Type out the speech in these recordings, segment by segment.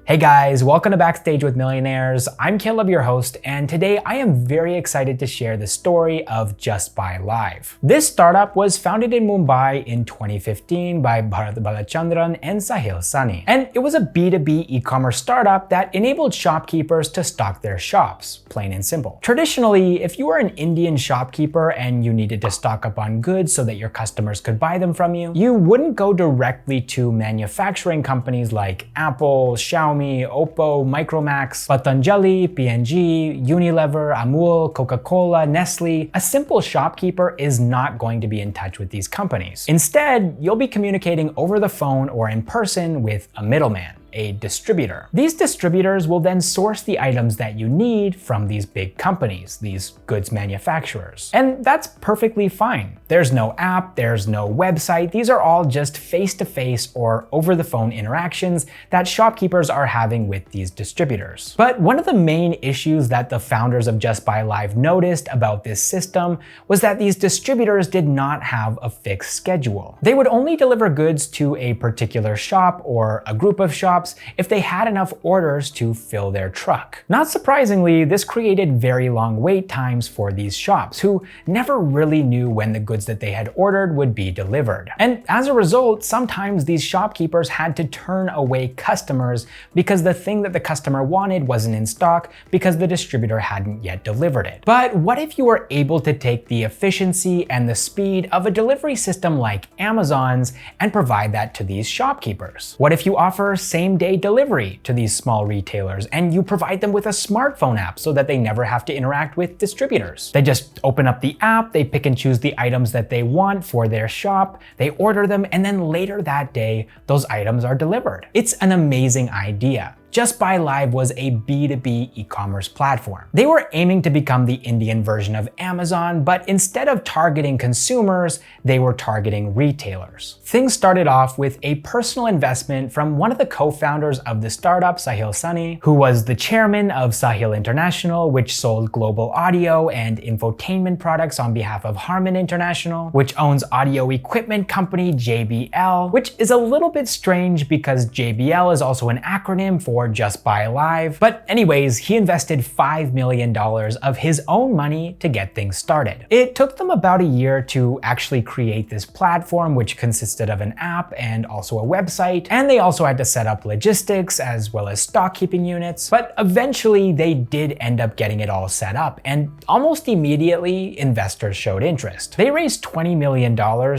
Hey guys, welcome to Backstage with Millionaires. I'm Caleb, your host, and today I am very excited to share the story of Just Buy Live. This startup was founded in Mumbai in 2015 by Bharat Balachandran and Sahil Sani. And it was a B2B e-commerce startup that enabled shopkeepers to stock their shops, plain and simple. Traditionally, if you were an Indian shopkeeper and you needed to stock up on goods so that your customers could buy them from you, you wouldn't go directly to manufacturing companies like Apple, Xiaomi, Oppo, Micromax, Patanjali, P&G, Unilever, Amul, Coca-Cola, Nestle. A simple shopkeeper is not going to be in touch with these companies. Instead, you'll be communicating over the phone or in person with a middleman, a distributor. These distributors will then source the items that you need from these big companies, these goods manufacturers. And that's perfectly fine. There's no app, there's no website. These are all just face-to-face or over-the-phone interactions that shopkeepers are having with these distributors. But one of the main issues that the founders of Just Buy Live noticed about this system was that these distributors did not have a fixed schedule. They would only deliver goods to a particular shop or a group of shops if they had enough orders to fill their truck. Not surprisingly, this created very long wait times for these shops, who never really knew when the goods that they had ordered would be delivered. And as a result, sometimes these shopkeepers had to turn away customers because the thing that the customer wanted wasn't in stock because the distributor hadn't yet delivered it. But what if you were able to take the efficiency and the speed of a delivery system like Amazon's and provide that to these shopkeepers? What if you offer same-day delivery to these small retailers and you provide them with a smartphone app so that they never have to interact with distributors? They just open up the app, they pick and choose the items that they want for their shop, they order them, and then later that day, those items are delivered. It's an amazing idea. Just Buy Live was a B2B e-commerce platform. They were aiming to become the Indian version of Amazon, but instead of targeting consumers, they were targeting retailers. Things started off with a personal investment from one of the co-founders of the startup, Sahil Sani, who was the chairman of Sahil International, which sold global audio and infotainment products on behalf of Harman International, which owns audio equipment company JBL, which is a little bit strange because JBL is also an acronym for Just Buy Live. But anyways, he invested $5 million of his own money to get things started. It took them about a year to actually create this platform, which consisted of an app and also a website. And they also had to set up logistics as well as stock keeping units. But eventually they did end up getting it all set up, and almost immediately investors showed interest. They raised $20 million,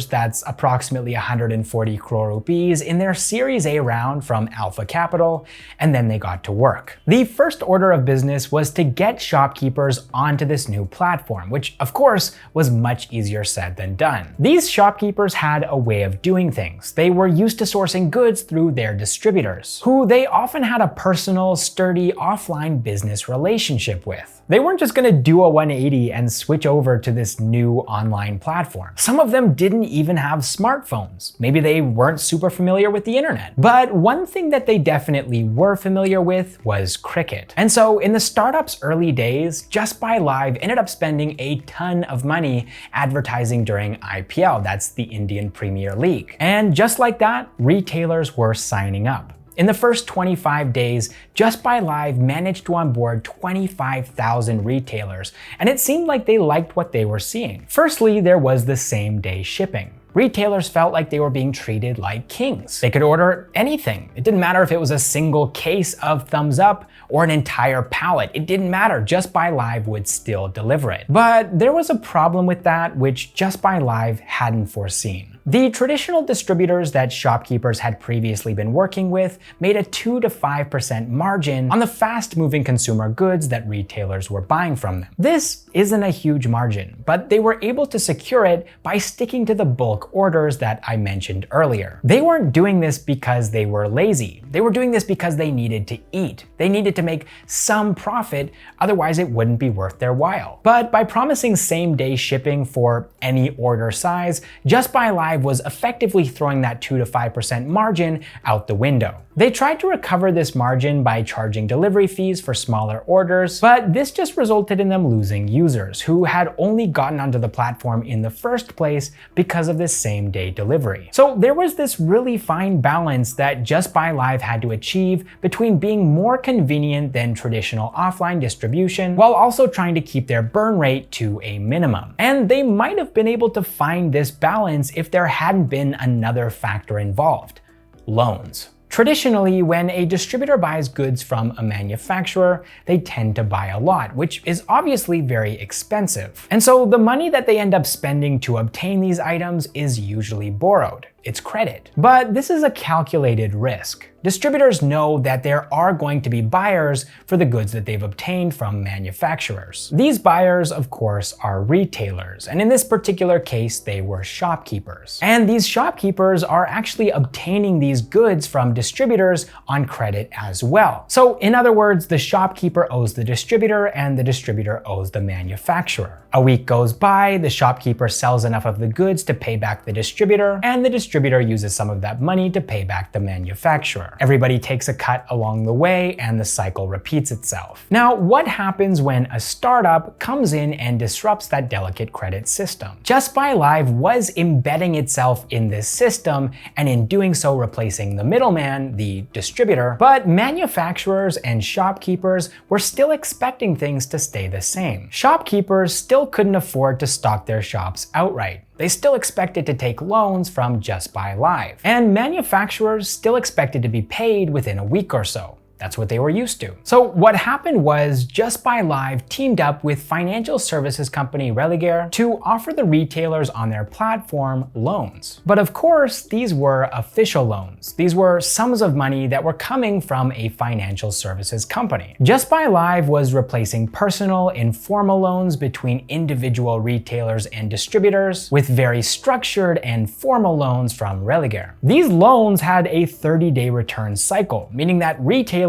that's approximately 140 crore rupees, in their Series A round from Alpha Capital, and then they got to work. The first order of business was to get shopkeepers onto this new platform, which of course was much easier said than done. These shopkeepers had a way of doing things. They were used to sourcing goods through their distributors, who they often had a personal, sturdy, offline business relationship with. They weren't just gonna do a 180 and switch over to this new online platform. Some of them didn't even have smartphones. Maybe they weren't super familiar with the internet. But one thing that they definitely were familiar with was cricket. And so in the startup's early days, Just Buy Live ended up spending a ton of money advertising during IPL, that's the Indian Premier League. And just like that, retailers were signing up. In the first 25 days, Just Buy Live managed to onboard 25,000 retailers, and it seemed like they liked what they were seeing. Firstly, there was the same-day shipping. Retailers felt like they were being treated like kings. They could order anything. It didn't matter if it was a single case of Thumbs Up or an entire pallet. It didn't matter. Just Buy Live would still deliver it. But there was a problem with that which Just Buy Live hadn't foreseen. The traditional distributors that shopkeepers had previously been working with made a 2 to 5% margin on the fast-moving consumer goods that retailers were buying from them. This isn't a huge margin, but they were able to secure it by sticking to the bulk orders that I mentioned earlier. They weren't doing this because they were lazy. They were doing this because they needed to eat. They needed to make some profit, otherwise it wouldn't be worth their while. But by promising same-day shipping for any order size, Just Buy Live Live was effectively throwing that 2 to 5% margin out the window. They tried to recover this margin by charging delivery fees for smaller orders, but this just resulted in them losing users who had only gotten onto the platform in the first place because of this same-day delivery. So there was this really fine balance that Just Buy Live had to achieve between being more convenient than traditional offline distribution while also trying to keep their burn rate to a minimum. And they might have been able to find this balance if there hadn't been another factor involved: loans. Traditionally, when a distributor buys goods from a manufacturer, they tend to buy a lot, which is obviously very expensive. And so the money that they end up spending to obtain these items is usually borrowed. It's credit. But this is a calculated risk. Distributors know that there are going to be buyers for the goods that they've obtained from manufacturers. These buyers, of course, are retailers, and in this particular case, they were shopkeepers. And these shopkeepers are actually obtaining these goods from distributors on credit as well. So in other words, the shopkeeper owes the distributor and the distributor owes the manufacturer. A week goes by, the shopkeeper sells enough of the goods to pay back the distributor, and the distributor uses some of that money to pay back the manufacturer. Everybody takes a cut along the way, and the cycle repeats itself. Now, what happens when a startup comes in and disrupts that delicate credit system? Just Buy Live was embedding itself in this system, and in doing so replacing the middleman, the distributor, but manufacturers and shopkeepers were still expecting things to stay the same. Shopkeepers still couldn't afford to stock their shops outright. They still expected to take loans from Just Buy Live. And manufacturers still expected to be paid within a week or so. That's what they were used to. So what happened was Just Buy Live teamed up with financial services company Religare to offer the retailers on their platform loans. But of course, these were official loans. These were sums of money that were coming from a financial services company. Just Buy Live was replacing personal, informal loans between individual retailers and distributors with very structured and formal loans from Religare. These loans had a 30-day return cycle, meaning that retailers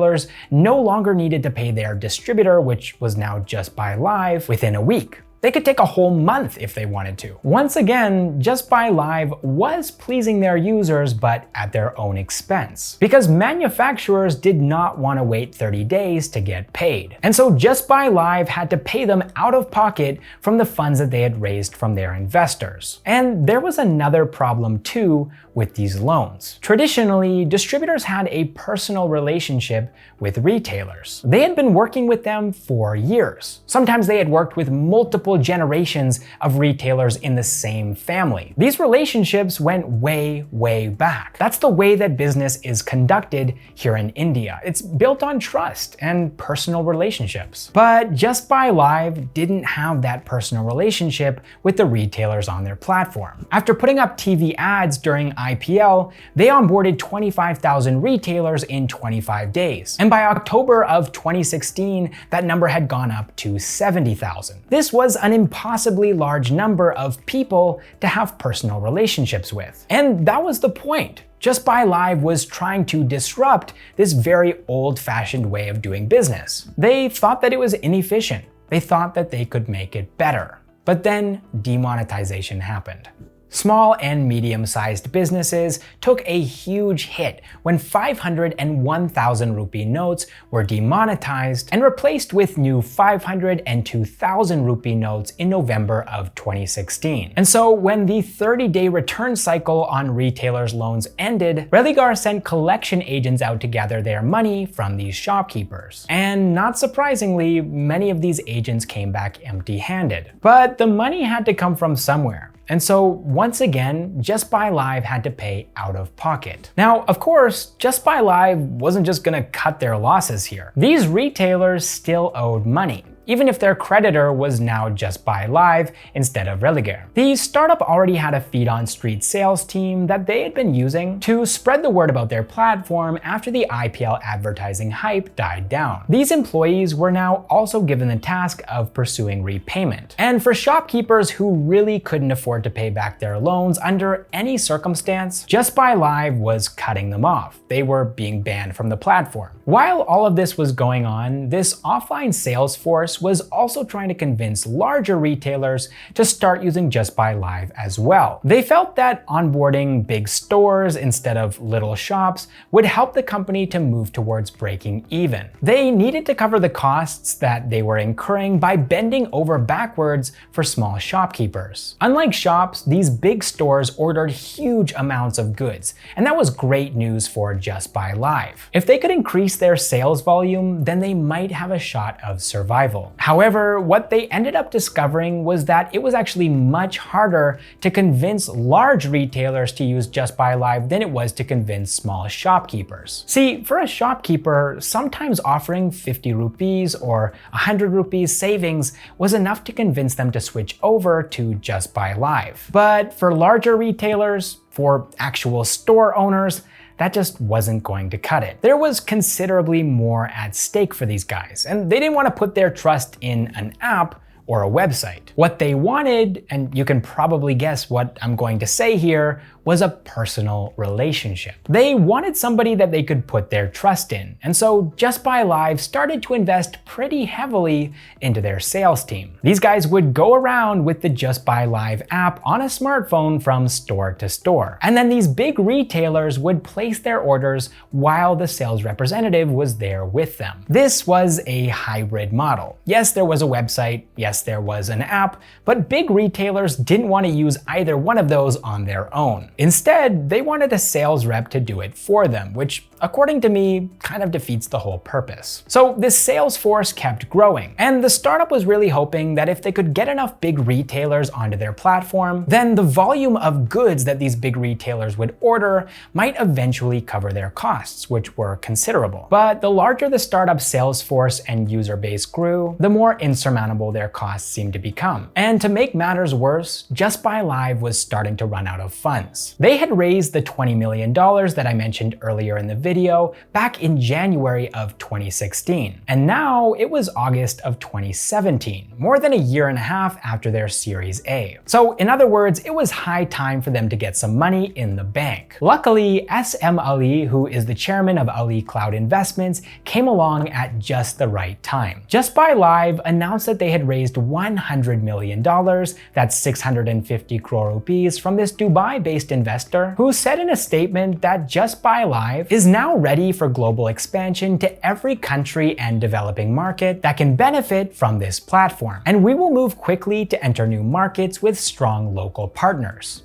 no longer needed to pay their distributor, which was now Just Buy Live, within a week. They could take a whole month if they wanted to. Once again, Just Buy Live was pleasing their users, but at their own expense. Because manufacturers did not want to wait 30 days to get paid. And so Just Buy Live had to pay them out of pocket from the funds that they had raised from their investors. And there was another problem too with these loans. Traditionally, distributors had a personal relationship with retailers. They had been working with them for years. Sometimes they had worked with multiple generations of retailers in the same family. These relationships went way, way back. That's the way that business is conducted here in India. It's built on trust and personal relationships. But Just Buy Live didn't have that personal relationship with the retailers on their platform. After putting up TV ads during IPL, they onboarded 25,000 retailers in 25 days. And by October of 2016, that number had gone up to 70,000. This was an impossibly large number of people to have personal relationships with. And that was the point. Just Buy Live was trying to disrupt this very old-fashioned way of doing business. They thought that it was inefficient. They thought that they could make it better. But then demonetization happened. Small and medium-sized businesses took a huge hit when 500 and 1,000 rupee notes were demonetized and replaced with new 500 and 2,000 rupee notes in November of 2016. And so when the 30-day return cycle on retailers' loans ended, Religare sent collection agents out to gather their money from these shopkeepers. And not surprisingly, many of these agents came back empty-handed. But the money had to come from somewhere. And so once again, Just Buy Live had to pay out of pocket. Now, of course, Just Buy Live wasn't just gonna cut their losses here. These retailers still owed money, even if their creditor was now Just Buy Live instead of Religare. The startup already had a feet-on-street sales team that they had been using to spread the word about their platform after the IPL advertising hype died down. These employees were now also given the task of pursuing repayment. And for shopkeepers who really couldn't afford to pay back their loans under any circumstance, Just Buy Live was cutting them off. They were being banned from the platform. While all of this was going on, this offline sales force force was also trying to convince larger retailers to start using Just Buy Live as well. They felt that onboarding big stores instead of little shops would help the company to move towards breaking even. They needed to cover the costs that they were incurring by bending over backwards for small shopkeepers. Unlike shops, these big stores ordered huge amounts of goods, and that was great news for Just Buy Live. If they could increase their sales volume, then they might have a shot of survival. However, what they ended up discovering was that it was actually much harder to convince large retailers to use Just Buy Live than it was to convince small shopkeepers. See, for a shopkeeper, sometimes offering 50 rupees or 100 rupees savings was enough to convince them to switch over to Just Buy Live. But for larger retailers, for actual store owners, that just wasn't going to cut it. There was considerably more at stake for these guys, and they didn't want to put their trust in an app or a website. What they wanted, and you can probably guess what I'm going to say here, was a personal relationship. They wanted somebody that they could put their trust in, and so Just Buy Live started to invest pretty heavily into their sales team. These guys would go around with the Just Buy Live app on a smartphone from store to store. And then these big retailers would place their orders while the sales representative was there with them. This was a hybrid model. Yes, there was a website, yes, there was an app, but big retailers didn't want to use either one of those on their own. Instead, they wanted a sales rep to do it for them, which, according to me, kind of defeats the whole purpose. So this sales force kept growing, and the startup was really hoping that if they could get enough big retailers onto their platform, then the volume of goods that these big retailers would order might eventually cover their costs, which were considerable. But the larger the startup sales force and user base grew, the more insurmountable their costs seemed to become. And to make matters worse, Just Buy Live was starting to run out of funds. They had raised the $20 million that I mentioned earlier in the video back in January of 2016. And now it was August of 2017, more than a year and a half after their Series A. So in other words, it was high time for them to get some money in the bank. Luckily, SM Ali, who is the chairman of Ali Cloud Investments, came along at just the right time. Just Buy Live announced that they had raised $100 million, that's 650 crore rupees, from this Dubai-based investor who said in a statement that Just Buy Live is now ready for global expansion to every country and developing market that can benefit from this platform. And we will move quickly to enter new markets with strong local partners.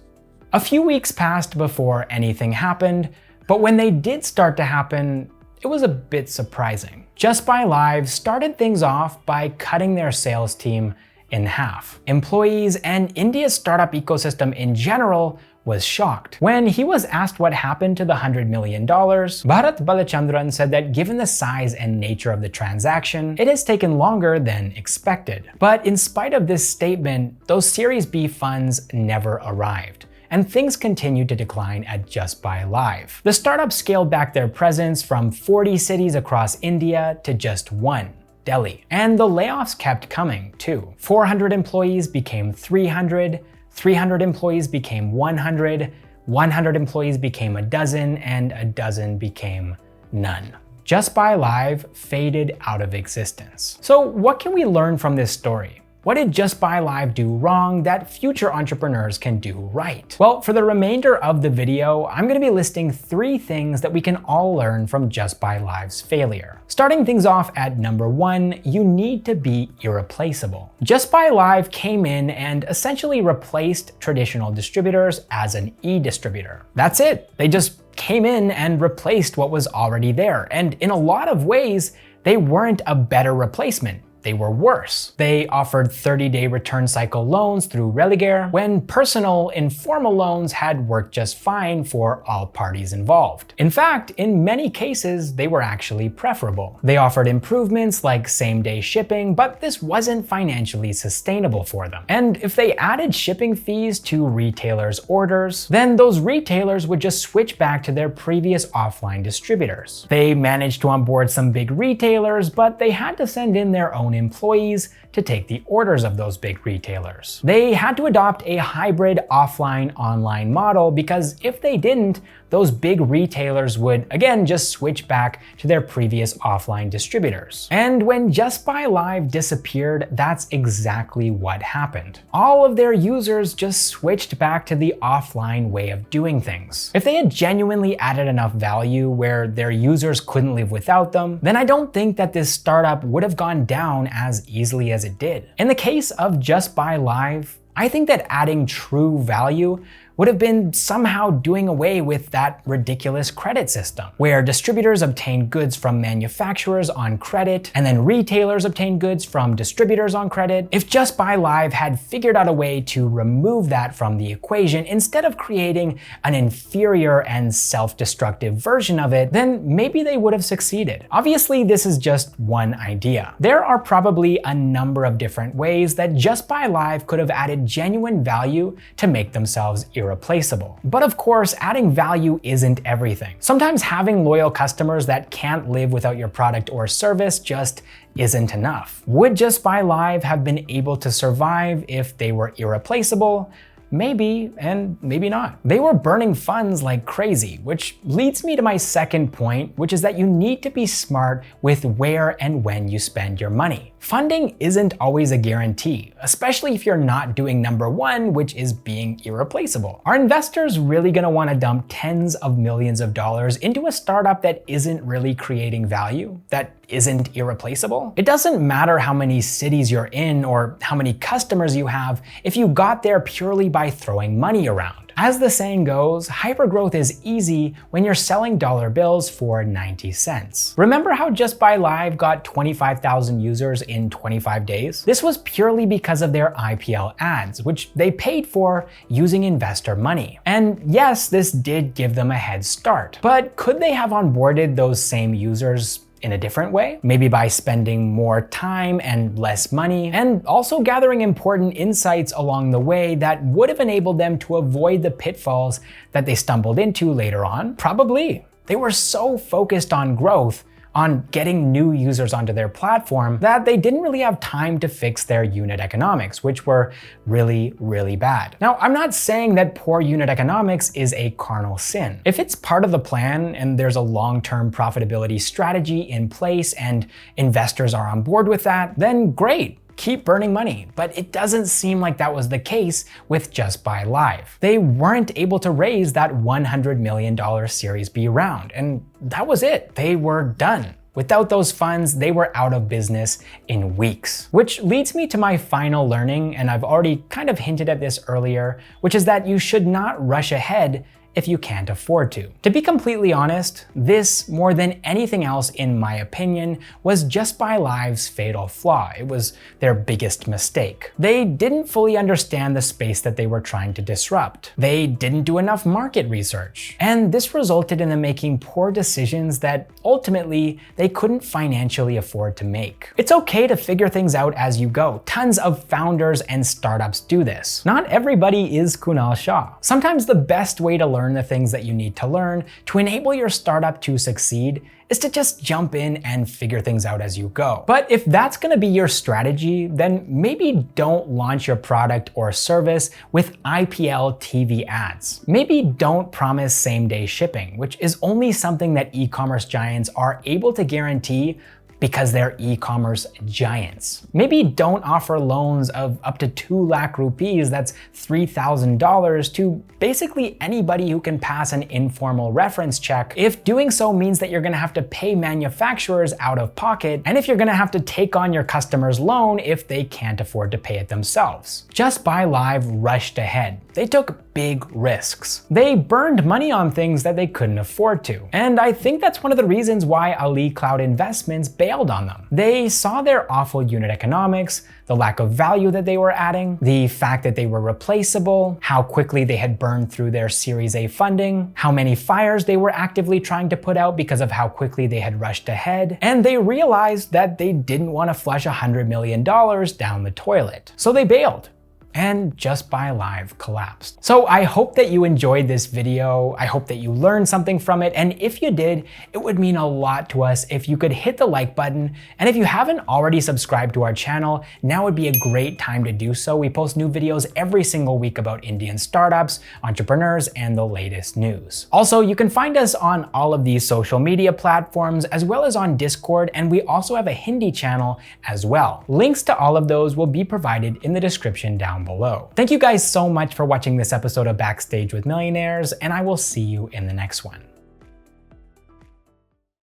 A few weeks passed before anything happened, but when they did start to happen, it was a bit surprising. Just Buy Live started things off by cutting their sales team in half. Employees and India's startup ecosystem in general was shocked. When he was asked what happened to the $100 million, Bharat Balachandran said that given the size and nature of the transaction, it has taken longer than expected. But in spite of this statement, those Series B funds never arrived, and things continued to decline at Just Buy Live. The startup scaled back their presence from 40 cities across India to just one, Delhi. And the layoffs kept coming too. 400 employees became 300, 300 employees became 100, 100 employees became a dozen, and a dozen became none. Just Buy Live faded out of existence. So what can we learn from this story? What did Just Buy Live do wrong that future entrepreneurs can do right? Well, for the remainder of the video, I'm going to be listing 3 things that we can all learn from Just Buy Live's failure. Starting things off at number 1, you need to be irreplaceable. Just Buy Live came in and essentially replaced traditional distributors as an e-distributor. That's it. They just came in and replaced what was already there. And in a lot of ways, they weren't a better replacement. They were worse. They offered 30-day return cycle loans through Religare, when personal, informal loans had worked just fine for all parties involved. In fact, in many cases, they were actually preferable. They offered improvements like same-day shipping, but this wasn't financially sustainable for them. And if they added shipping fees to retailers' orders, then those retailers would just switch back to their previous offline distributors. They managed to onboard some big retailers, but they had to send in their own own employees to take the orders of those big retailers. They had to adopt a hybrid offline-online model because if they didn't, those big retailers would again just switch back to their previous offline distributors. And when Just Buy Live disappeared, that's exactly what happened. All of their users just switched back to the offline way of doing things. If they had genuinely added enough value where their users couldn't live without them, then I don't think that this startup would have gone down as easily as it did. In the case of Just Buy Live, I think that adding true value would have been somehow doing away with that ridiculous credit system, where distributors obtain goods from manufacturers on credit, and then retailers obtain goods from distributors on credit. If Just Buy Live had figured out a way to remove that from the equation instead of creating an inferior and self-destructive version of it, then maybe they would have succeeded. Obviously, this is just one idea. There are probably a number of different ways that Just Buy Live could have added genuine value to make themselves irreplaceable. But of course, adding value isn't everything. Sometimes having loyal customers that can't live without your product or service just isn't enough. Would Just Buy Live have been able to survive if they were irreplaceable? Maybe, and maybe not. They were burning funds like crazy, which leads me to my second point, which is that you need to be smart with where and when you spend your money. Funding isn't always a guarantee, especially if you're not doing number one, which is being irreplaceable. Are investors really gonna wanna dump tens of millions of dollars into a startup that isn't really creating value, that isn't irreplaceable? It doesn't matter how many cities you're in or how many customers you have if you got there purely by throwing money around. As the saying goes, hypergrowth is easy when you're selling dollar bills for 90 cents. Remember how Just Buy Live got 25,000 users in 25 days? This was purely because of their IPL ads, which they paid for using investor money. And yes, this did give them a head start, but could they have onboarded those same users in a different way? Maybe by spending more time and less money, and also gathering important insights along the way that would have enabled them to avoid the pitfalls that they stumbled into later on? Probably. They were so focused on growth, on getting new users onto their platform, that they didn't really have time to fix their unit economics, which were really, really bad. Now, I'm not saying that poor unit economics is a carnal sin. If it's part of the plan and there's a long-term profitability strategy in place and investors are on board with that, then great. Keep burning money, but it doesn't seem like that was the case with Just Buy Live. They weren't able to raise that $100 million Series B round, and that was it. They were done. Without those funds, they were out of business in weeks. Which leads me to my final learning, and I've already kind of hinted at this earlier, which is that you should not rush ahead if you can't afford to. To be completely honest, this, more than anything else in my opinion, was Just Buy Live's fatal flaw. It was their biggest mistake. They didn't fully understand the space that they were trying to disrupt. They didn't do enough market research. And this resulted in them making poor decisions that ultimately they couldn't financially afford to make. It's okay to figure things out as you go. Tons of founders and startups do this. Not everybody is Kunal Shah. Sometimes the best way to learn the things that you need to learn to enable your startup to succeed is to just jump in and figure things out as you go. But if that's gonna be your strategy, then maybe don't launch your product or service with IPL TV ads. Maybe don't promise same-day shipping, which is only something that e-commerce giants are able to guarantee because they're e-commerce giants. Maybe don't offer loans of up to 2 lakh rupees, that's $3,000, to basically anybody who can pass an informal reference check, if doing so means that you're gonna have to pay manufacturers out of pocket, and if you're gonna have to take on your customer's loan if they can't afford to pay it themselves. Just Buy Live rushed ahead. They took big risks. They burned money on things that they couldn't afford to. And I think that's one of the reasons why Ali Cloud Investments bailed on them. They saw their awful unit economics, the lack of value that they were adding, the fact that they were replaceable, how quickly they had burned through their Series A funding, how many fires they were actively trying to put out because of how quickly they had rushed ahead, and they realized that they didn't want to flush $100 million down the toilet. So they bailed. and Just Buy Live collapsed. So I hope that you enjoyed this video. I hope that you learned something from it. And if you did, it would mean a lot to us if you could hit the like button. And if you haven't already subscribed to our channel, now would be a great time to do so. We post new videos every single week about Indian startups, entrepreneurs, and the latest news. Also, you can find us on all of these social media platforms, as well as on Discord, and we also have a Hindi channel as well. Links to all of those will be provided in the description down below. Thank you guys so much for watching this episode of Backstage with Millionaires, and I will see you in the next one.